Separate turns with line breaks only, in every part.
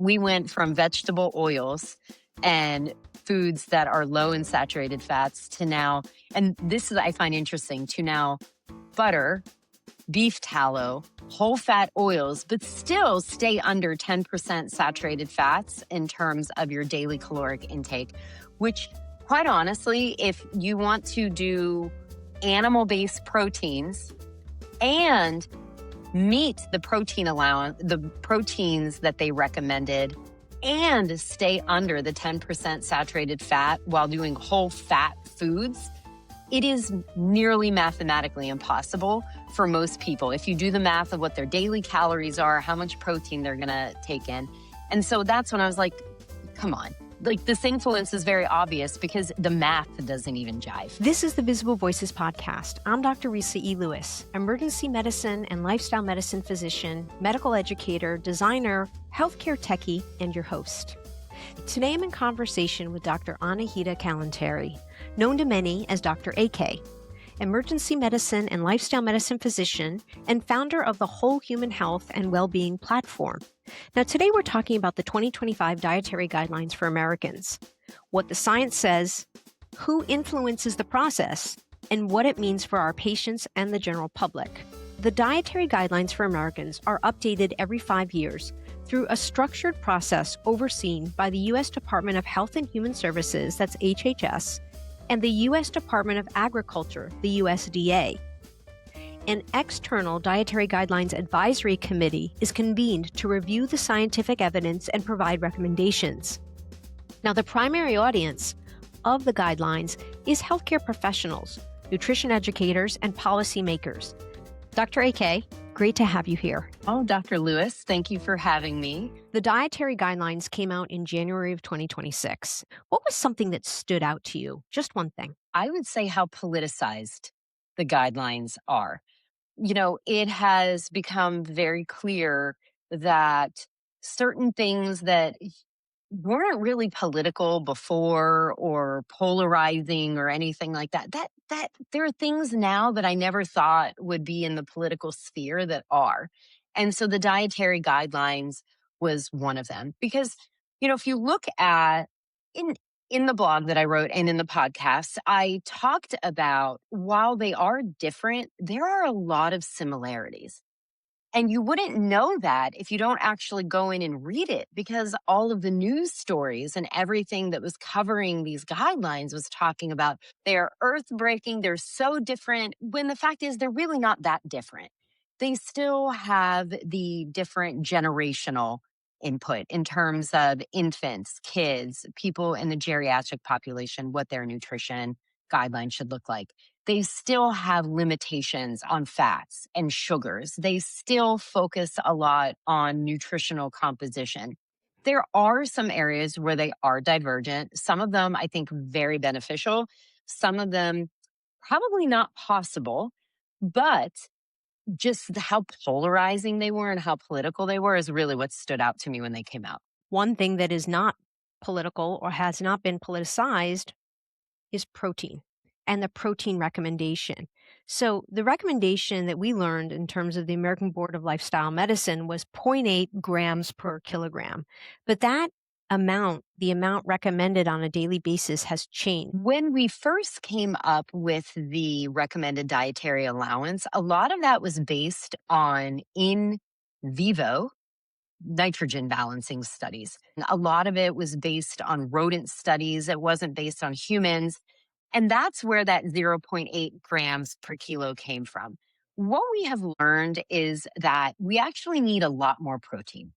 We went from vegetable oils and foods that are low in saturated fats to now, and this is, I find interesting, to now butter, beef tallow, whole fat oils, but still stay under 10% saturated fats in terms of your daily caloric intake, which quite honestly, if you want to do animal-based proteins and meet the protein allowance, the proteins that they recommended, and stay under the 10% saturated fat while doing whole fat foods, it is nearly mathematically impossible for most people. If you do the math of what their daily calories are, how much protein they're gonna take in. And so that's when I was like, come on. Like, this influence is very obvious because the math doesn't even jive.
This is the Visible Voices podcast. I'm Dr. Resa E. Lewis, emergency medicine and lifestyle medicine physician, medical educator, designer, healthcare techie, and your host. Today I'm in conversation with Dr. Anahita Kalantari, known to many as Dr. AK, emergency medicine and lifestyle medicine physician and founder of the Whole Human Health and Wellbeing platform. Now, today we're talking about the 2025 Dietary Guidelines for Americans, what the science says, who influences the process, and what it means for our patients and the general public. The Dietary Guidelines for Americans are updated every 5 years through a structured process overseen by the U.S. Department of Health and Human Services, that's HHS, and the U.S. Department of Agriculture, the USDA. An external Dietary Guidelines Advisory Committee is convened to review the scientific evidence and provide recommendations. Now, the primary audience of the guidelines is healthcare professionals, nutrition educators, and policymakers. Dr. AK, great to have you here.
Oh, Dr. Lewis, thank you for having me.
The Dietary Guidelines came out in January of 2026. What was something that stood out to you? Just one thing.
I would say how politicized the guidelines are. You know, it has become very clear that certain things that weren't really political before or polarizing or anything like that, that there are things now that I never thought would be in the political sphere that are. And so the dietary guidelines was one of them. Because, you know, if you look at in the blog that I wrote and in the podcast, I talked about while they are different, there are a lot of similarities. And you wouldn't know that if you don't actually go in and read it, because all of the news stories and everything that was covering these guidelines was talking about they're earth-breaking, they're so different, when the fact is they're really not that different. They still have the different generational input in terms of infants, kids, people in the geriatric population, what their nutrition guidelines should look like. They still have limitations on fats and sugars. They still focus a lot on nutritional composition. There are some areas where they are divergent. Some of them, I think, very beneficial. Some of them probably not possible, but just how polarizing they were and how political they were is really what stood out to me when they came out.
One thing that is not political or has not been politicized is protein and the protein recommendation. So the recommendation that we learned in terms of the American Board of Lifestyle Medicine was 0.8 grams per kilogram. But that amount, the amount recommended on a daily basis, has changed.
When we first came up with the recommended dietary allowance, a lot of that was based on in vivo nitrogen balancing studies. A lot of it was based on rodent studies. It wasn't based on humans. And that's where that 0.8 grams per kilo came from. What we have learned is that we actually need a lot more protein.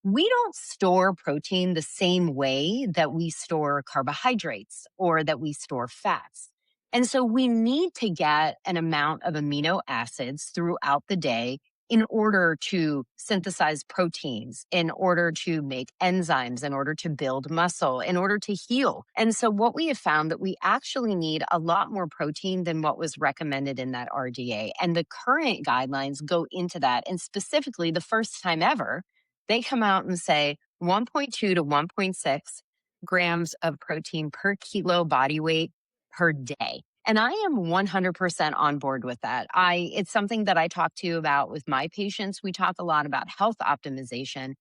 We don't store protein the same way that we store carbohydrates or that we store fats. And so we need to get an amount of amino acids throughout the day in order to synthesize proteins, in order to make enzymes, in order to build muscle, in order to heal. And so what we have found that we actually need a lot more protein than what was recommended in that RDA. And the current guidelines go into that. And specifically, the first time ever, they come out and say 1.2 to 1.6 grams of protein per kilo body weight per day. And I am 100% on board with that. It's something that I talk to you about with my patients. We talk a lot about health optimization.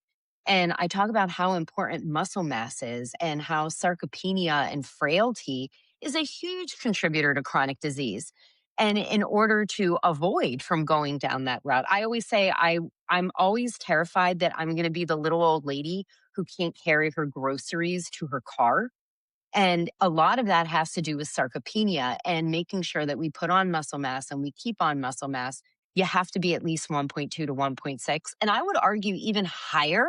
And I talk about how important muscle mass is and how sarcopenia and frailty is a huge contributor to chronic disease. And in order to avoid from going down that route, I always say I'm always terrified that I'm going to be the little old lady who can't carry her groceries to her car, and a lot of that has to do with sarcopenia and making sure that we put on muscle mass and we keep on muscle mass. You have to be at least 1.2 to 1.6. And I would argue even higher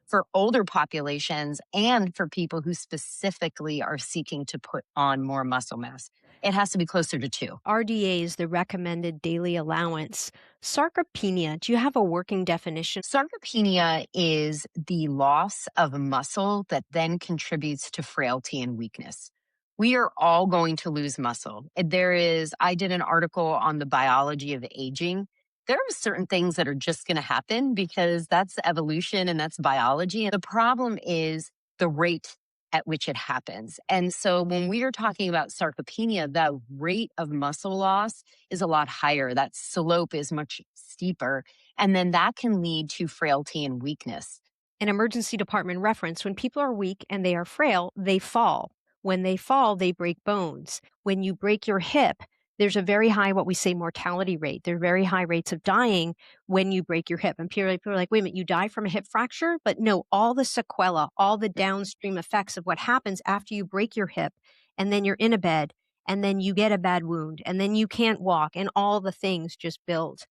for older populations and for people who specifically are seeking to put on more muscle mass. It has to be closer to 2.
RDA is the recommended daily allowance. Sarcopenia, do you have a working definition?
Sarcopenia is the loss of muscle that then contributes to frailty and weakness. We are all going to lose muscle. I did an article on the biology of aging. There are certain things that are just going to happen because that's evolution and that's biology. And the problem is the rate at which it happens. And so when we are talking about sarcopenia, the rate of muscle loss is a lot higher. That slope is much steeper. And then that can lead to frailty and weakness.
An emergency department reference: when people are weak and they are frail, they fall. When they fall, they break bones. When you break your hip, there's a very high, what we say, mortality rate. There are very high rates of dying when you break your hip. And people are like, wait a minute, you die from a hip fracture? But no, all the sequela, all the downstream effects of what happens after you break your hip, and then you're in a bed, and then you get a bad wound, and then you can't walk, and all the things just build.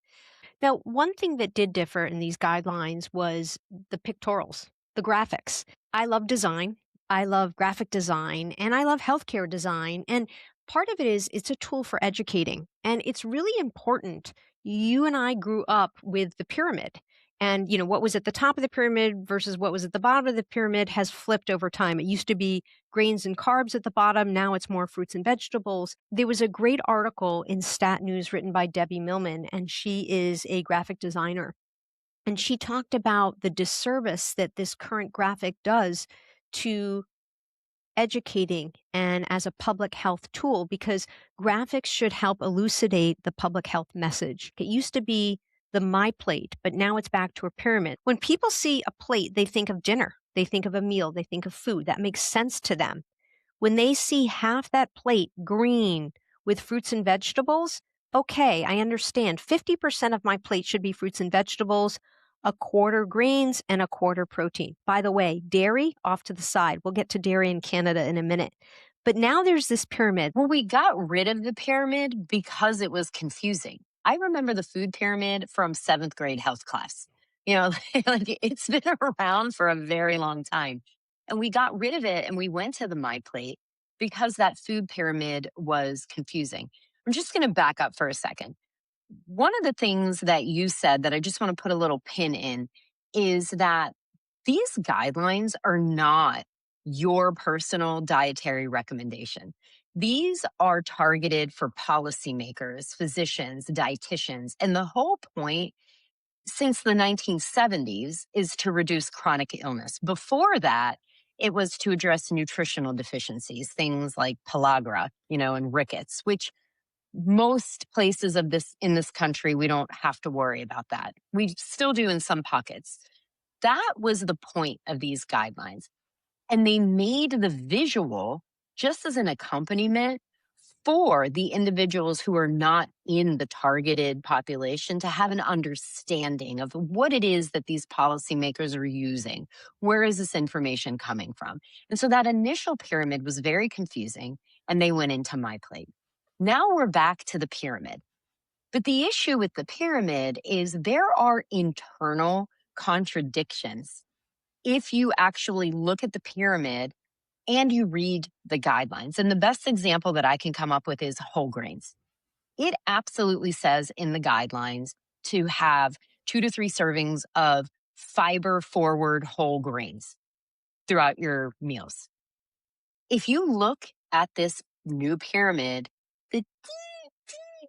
Now, one thing that did differ in these guidelines was the pictorials, the graphics. I love design. I love graphic design, and I love healthcare design. And part of it is it's a tool for educating, and it's really important. You and I grew up with the pyramid, and what was at the top of the pyramid versus what was at the bottom of the pyramid has flipped over time. It used to be grains and carbs at the bottom. Now it's more fruits and vegetables. There was a great article in Stat News written by Debbie Millman, and she is a graphic designer. And she talked about the disservice that this current graphic does to educating and as a public health tool, because graphics should help elucidate the public health message. It used to be the my plate, but now it's back to a pyramid. When people see a plate, they think of dinner, they think of a meal, they think of food. That makes sense to them. When they see half that plate green with fruits and vegetables, okay, I understand. 50% of my plate should be fruits and vegetables, a quarter greens, and a quarter protein. By the way, dairy off to the side. We'll get to dairy in Canada in a minute. But now there's this pyramid.
Well, we got rid of the pyramid because it was confusing. I remember the food pyramid from 7th grade health class. You know, like it's been around for a very long time. And we got rid of it and we went to the My Plate because that food pyramid was confusing. I'm just going to back up for a second. One of the things that you said that I just want to put a little pin in is that these guidelines are not your personal dietary recommendation. These are targeted for policymakers, physicians, dietitians, and the whole point since the 1970s is to reduce chronic illness. Before that, it was to address nutritional deficiencies, things like pellagra, and rickets, which most places of this in this country, we don't have to worry about that. We still do in some pockets. That was the point of these guidelines. And they made the visual just as an accompaniment for the individuals who are not in the targeted population to have an understanding of what it is that these policymakers are using. Where is this information coming from? And so that initial pyramid was very confusing, and they went into My Plate. Now we're back to the pyramid. But the issue with the pyramid is there are internal contradictions if you actually look at the pyramid and you read the guidelines. And the best example that I can come up with is whole grains. It absolutely says in the guidelines to have 2 to 3 servings of fiber forward whole grains throughout your meals. If you look at this new pyramid, the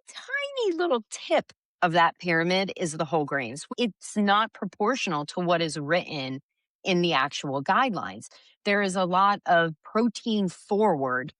tiny little tip of that pyramid is the whole grains. It's not proportional to what is written in the actual guidelines. There is a lot of protein forward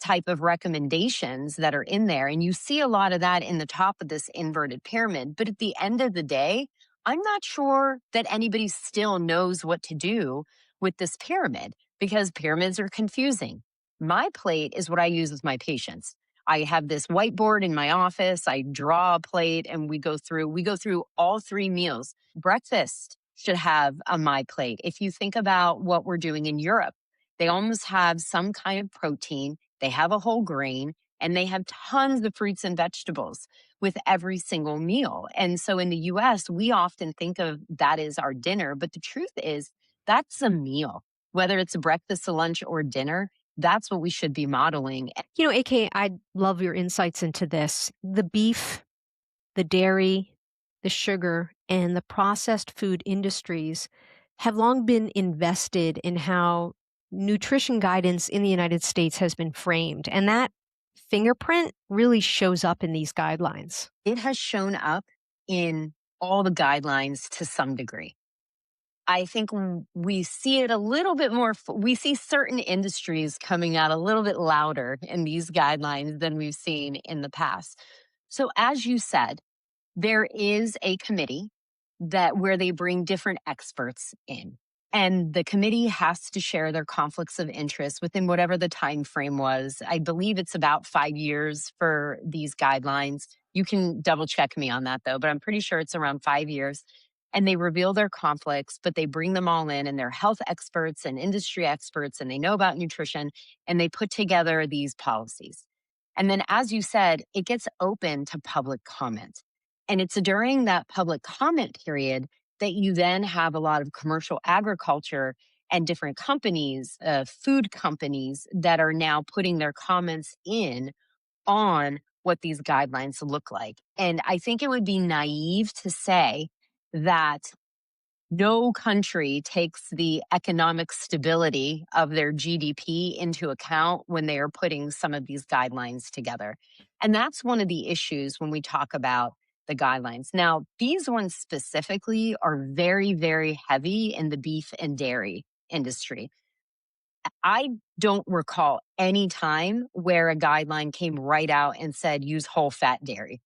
type of recommendations that are in there. And you see a lot of that in the top of this inverted pyramid. But at the end of the day, I'm not sure that anybody still knows what to do with this pyramid because pyramids are confusing. My plate is what I use with my patients. I have this whiteboard in my office. I draw a plate and we go through all three meals. Breakfast should have a my plate. If you think about what we're doing in Europe, they almost have some kind of protein, they have a whole grain, and they have tons of fruits and vegetables with every single meal. And so in the US, we often think of that as our dinner, but the truth is that's a meal. Whether it's a breakfast, a lunch, or dinner, that's what we should be modeling.
AK, I love your insights into this. The beef, the dairy, the sugar, and the processed food industries have long been invested in how nutrition guidance in the United States has been framed. And that fingerprint really shows up in these guidelines.
It has shown up in all the guidelines to some degree. I think we see it a little bit more. We see certain industries coming out a little bit louder in these guidelines than we've seen in the past. So, as you said, there is a committee that where they bring different experts in. And the committee has to share their conflicts of interest within whatever the time frame was. I believe it's about 5 years for these guidelines. You can double check me on that though, but I'm pretty sure it's around 5 years. And they reveal their conflicts, but they bring them all in, and they're health experts and industry experts, and they know about nutrition, and they put together these policies. And then, as you said, it gets open to public comment. And it's during that public comment period that you then have a lot of commercial agriculture and different companies, food companies, that are now putting their comments in on what these guidelines look like. And I think it would be naive to say that no country takes the economic stability of their GDP into account when they are putting some of these guidelines together. And that's one of the issues when we talk about the guidelines. Now, these ones specifically are very, very heavy in the beef and dairy industry. I don't recall any time where a guideline came right out and said use whole fat dairy.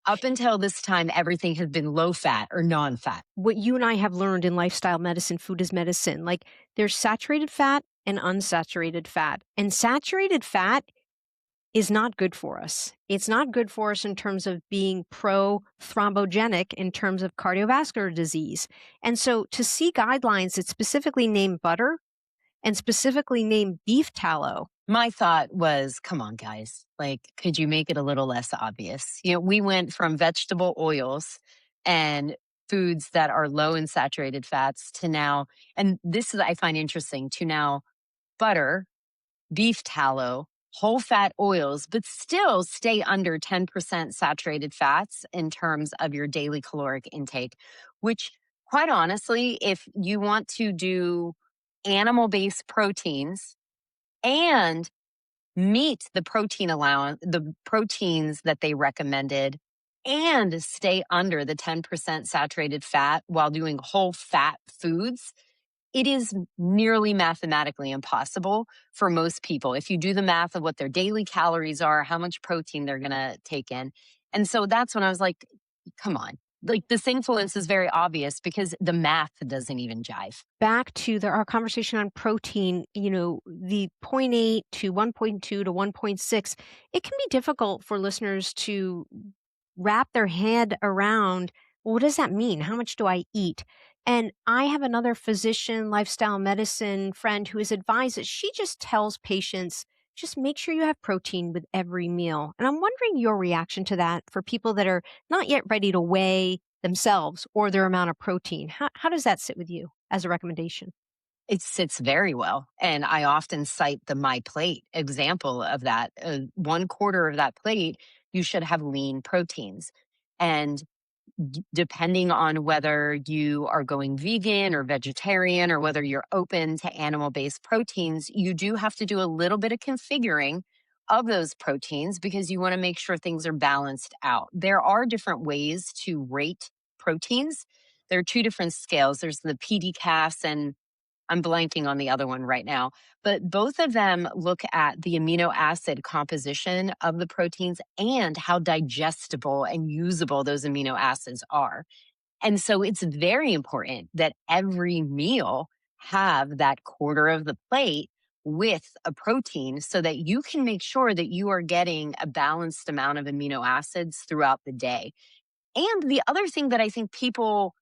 Up until this time, everything has been low fat or non fat.
What you and I have learned in lifestyle medicine, food is medicine, like there's saturated fat and unsaturated fat. And saturated fat is not good for us. It's not good for us in terms of being pro-thrombogenic in terms of cardiovascular disease. And so to see guidelines that specifically name butter and specifically name beef tallow.
My thought was, come on, guys, like, could you make it a little less obvious? We went from vegetable oils and foods that are low in saturated fats to now, and this is, I find interesting, to now butter, beef tallow, whole fat oils, but still stay under 10% saturated fats in terms of your daily caloric intake, which, quite honestly, if you want to do animal-based proteins and meet the protein allowance, the proteins that they recommended, and stay under the 10% saturated fat while doing whole fat foods, it is nearly mathematically impossible for most people. If you do the math of what their daily calories are, how much protein they're going to take in. And so that's when I was like, come on. Like, this influence is very obvious because the math doesn't even jive.
Back to our conversation on protein, the 0.8 to 1.2 to 1.6, it can be difficult for listeners to wrap their head around, well, what does that mean? How much do I eat? And I have another physician, lifestyle medicine friend who has advised that she just tells patients, just make sure you have protein with every meal. And I'm wondering your reaction to that for people that are not yet ready to weigh themselves or their amount of protein. How does that sit with you as a recommendation?
It sits very well. And I often cite the My Plate example of that. 1/4 of that plate, you should have lean proteins. And depending on whether you are going vegan or vegetarian or whether you're open to animal-based proteins, you do have to do a little bit of configuring of those proteins because you want to make sure things are balanced out. There are different ways to rate proteins. There are two different scales. There's the PDCAAS, and I'm blanking on the other one right now, but both of them look at the amino acid composition of the proteins and how digestible and usable those amino acids are. And so it's very important that every meal have that quarter of the plate with a protein so that you can make sure that you are getting a balanced amount of amino acids throughout the day. And the other thing that I think people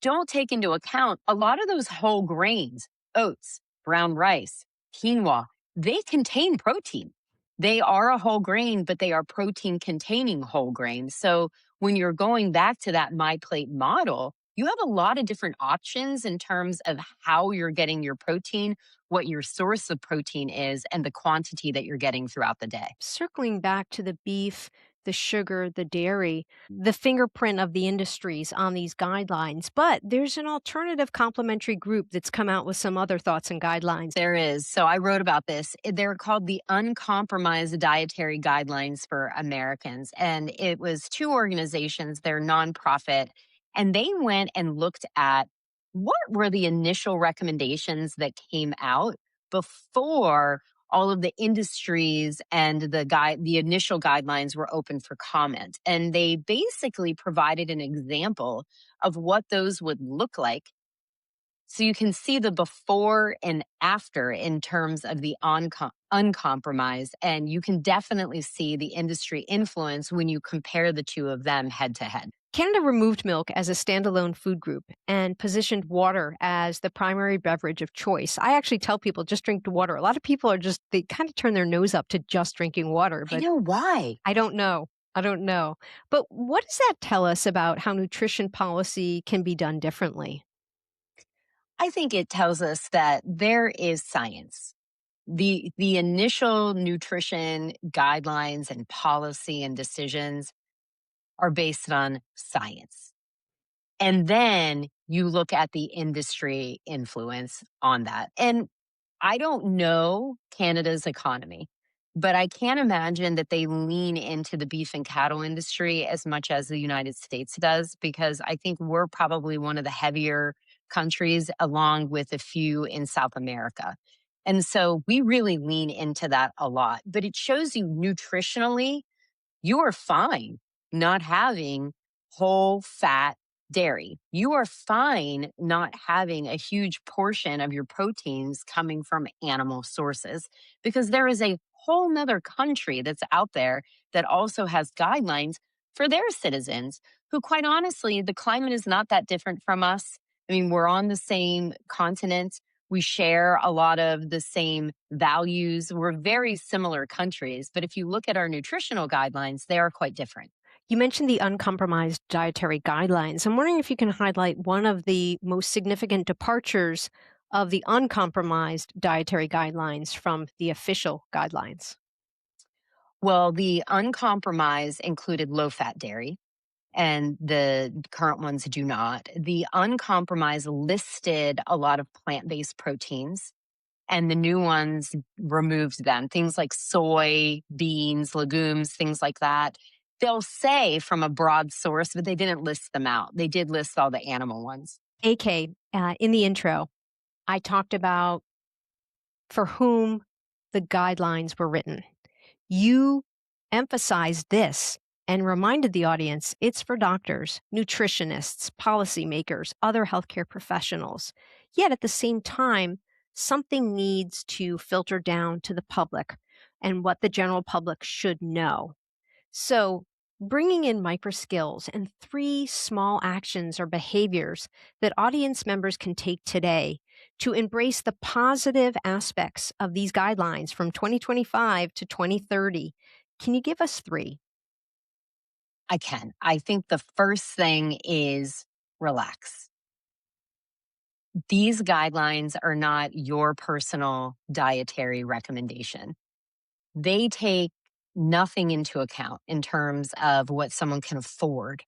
don't take into account, a lot of those whole grains, oats, brown rice, quinoa, they contain protein. They are a whole grain, but they are protein containing whole grains. So when you're going back to that My Plate model, you have a lot of different options in terms of how you're getting your protein, what your source of protein is, and the quantity that you're getting throughout the day.
Circling back to the beef, the sugar, the dairy, the fingerprint of the industries on these guidelines, but there's an alternative complementary group that's come out with some other thoughts and guidelines.
There is. So I wrote about this. They're called the Uncompromised Dietary Guidelines for Americans. And it was two organizations, they're nonprofit, and they went and looked at what were the initial recommendations that came out before all of the industries and the initial guidelines were open for comment. And they basically provided an example of what those would look like so you can see the before and after in terms of the uncompromised, and you can definitely see the industry influence when you compare the two of them head to head.
Canada removed milk as a standalone food group and positioned water as the primary beverage of choice. I actually tell people just drink the water. A lot of people they kind of turn their nose up to just drinking water,
I
but
know why.
I don't know. I don't know. But what does that tell us about how nutrition policy can be done differently?
I think it tells us that there is science. The initial nutrition guidelines and policy and decisions are based on science. And then you look at the industry influence on that. And I don't know Canada's economy, but I can't imagine that they lean into the beef and cattle industry as much as the United States does, because I think we're probably one of the heavier countries, along with a few in South America. And so we really lean into that a lot. But it shows you nutritionally, you are fine not having whole fat dairy. You are fine not having a huge portion of your proteins coming from animal sources, because there is a whole nother country that's out there that also has guidelines for their citizens who, quite honestly, the climate is not that different from us. I mean, we're on the same continent. We share a lot of the same values. We're very similar countries, but if you look at our nutritional guidelines, they are quite different.
You mentioned the uncompromised dietary guidelines. I'm wondering if you can highlight one of the most significant departures of the uncompromised dietary guidelines from the official guidelines.
Well, the uncompromised included low fat dairy, and the current ones do not. The uncompromised listed a lot of plant based proteins, and the new ones removed them. Things like soy, beans, legumes, things like that. They'll say from a broad source, but they didn't list them out. They did list all the animal ones.
AK, in the intro, I talked about for whom the guidelines were written. You emphasized this and reminded the audience it's for doctors, nutritionists, policymakers, other healthcare professionals. Yet at the same time, something needs to filter down to the public and what the general public should know. So, bringing in micro skills and 3 small actions or behaviors that audience members can take today to embrace the positive aspects of these guidelines from 2025 to 2030. Can you give us 3?
I can. I think the first thing is relax. These guidelines are not your personal dietary recommendation. They take nothing into account in terms of what someone can afford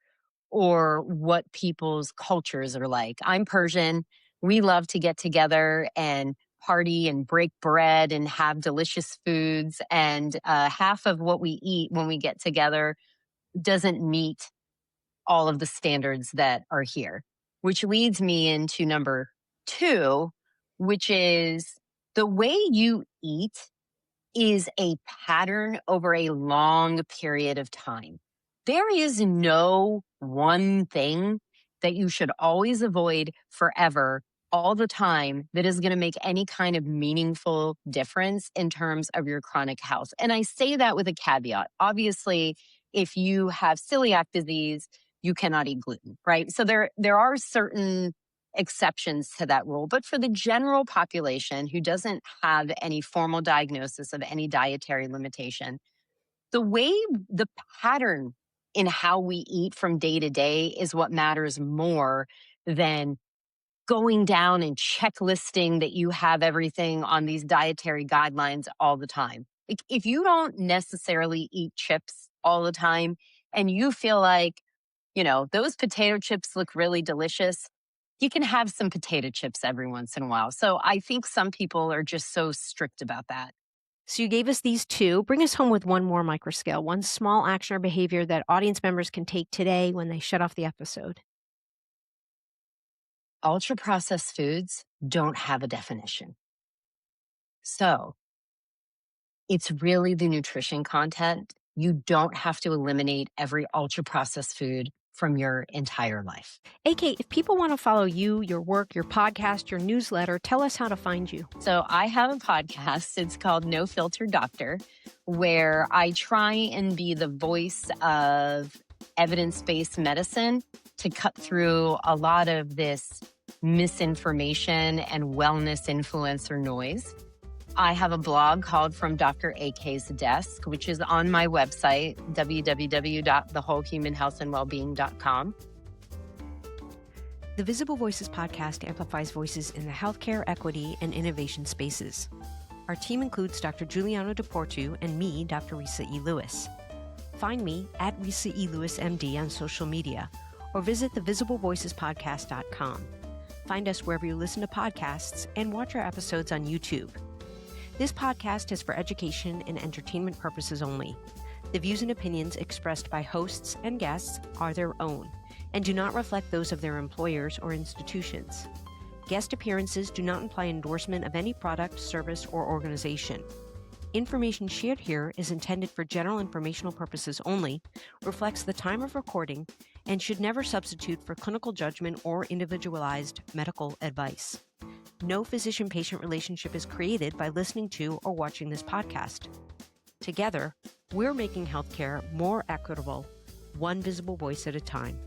or what people's cultures are like. I'm Persian. We love to get together and party and break bread and have delicious foods. And half of what we eat when we get together doesn't meet all of the standards that are here, which leads me into number 2, which is the way you eat is a pattern over a long period of time. There is no one thing that you should always avoid forever, all the time, that is going to make any kind of meaningful difference in terms of your chronic health. And I say that with a caveat. Obviously, if you have celiac disease, you cannot eat gluten, right? So there are certain exceptions to that rule. But for the general population who doesn't have any formal diagnosis of any dietary limitation, the pattern in how we eat from day to day is what matters more than going down and checklisting that you have everything on these dietary guidelines all the time. Like, if you don't necessarily eat chips all the time and you feel like, those potato chips look really delicious, you can have some potato chips every once in a while. So I think some people are just so strict about that.
So you gave us these two. Bring us home with one more microscale, one small action or behavior that audience members can take today when they shut off the episode.
Ultra processed foods don't have a definition. So it's really the nutrition content. You don't have to eliminate every ultra processed food from your entire life.
AK, if people want to follow you, your work, your podcast, your newsletter, tell us how to find you.
So I have a podcast. It's called No Filter Doctor, where I try and be the voice of evidence-based medicine to cut through a lot of this misinformation and wellness influencer noise. I have a blog called From Dr. AK's Desk, which is on my website, www.thewholehumanhealthandwellbeing.com.
The Visible Voices podcast amplifies voices in the healthcare, equity, and innovation spaces. Our team includes Dr. Giuliano DePortu and me, Dr. Resa E. Lewis. Find me at Resa E. Lewis MD on social media or visit thevisiblevoicespodcast.com. Find us wherever you listen to podcasts and watch our episodes on YouTube. This podcast is for education and entertainment purposes only. The views and opinions expressed by hosts and guests are their own and do not reflect those of their employers or institutions. Guest appearances do not imply endorsement of any product, service, or organization. Information shared here is intended for general informational purposes only, reflects the time of recording, and should never substitute for clinical judgment or individualized medical advice. No physician-patient relationship is created by listening to or watching this podcast. Together, we're making healthcare more equitable, one visible voice at a time.